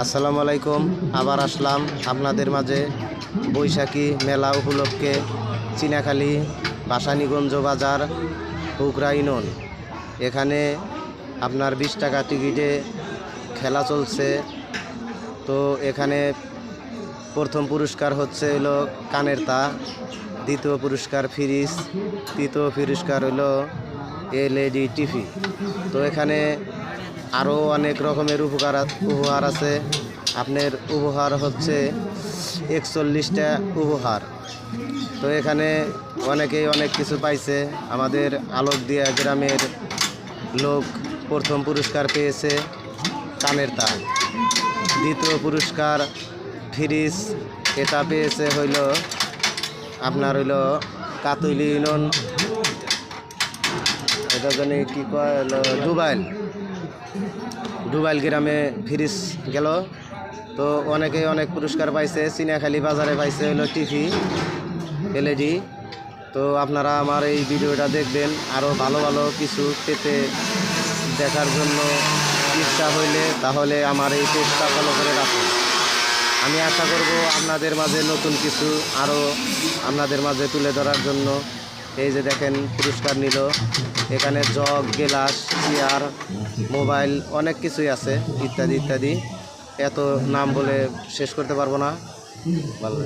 আসসালামু আলাইকুম। আবার আসলাম আপনাদের মাঝে বৈশাখী মেলা উপলক্ষে চিনাখালী ভাসানীগঞ্জ বাজার হুকরা ইউনিয়ন। এখানে আপনার 20 টাকা টিকিটে খেলা চলছে। তো এখানে প্রথম পুরস্কার হচ্ছে হলো কানের তা, দ্বিতীয় পুরস্কার ফ্রিজ, তৃতীয় পুরস্কার হলো LED টিভি। তো এখানে আরও অনেক রকমের উপহার আছে। আপনার উপহার হচ্ছে 41টা উপহার। তো এখানে অনেকেই অনেক কিছু পাইছে। আমাদের আলোকদিয়া গ্রামের লোক প্রথম পুরস্কার পেয়েছে কানের তার, দ্বিতীয় পুরস্কার ফ্রিজ, এটা পেয়েছে হইল আপনার হইল কাতুলি ইউনিয়ন, এটা জানি কী কয় হলো ডুবাইল গ্রামে ফ্রিজ গেল। তো অনেকেই অনেক পুরস্কার পাইছে। চিনাখালী বাজারে পাইছে হলো টিভি LED। তো আপনারা আমার এই ভিডিওটা দেখবেন, আরও ভালো ভালো কিছু পেতে দেখার জন্য ইচ্ছা হইলে তাহলে আমার এই পেজটা ফলো করে রাখুন। আমি আশা করব আপনাদের মাঝে নতুন কিছু আরও আপনাদের মাঝে তুলে ধরার জন্য। এই যে দেখেন পুরস্কার নিল, এখানে জগ, গ্লাস, চেয়ার, মোবাইল অনেক কিছুই আছে ইত্যাদি ইত্যাদি। এত নাম বলে শেষ করতে পারবো না। ভালো।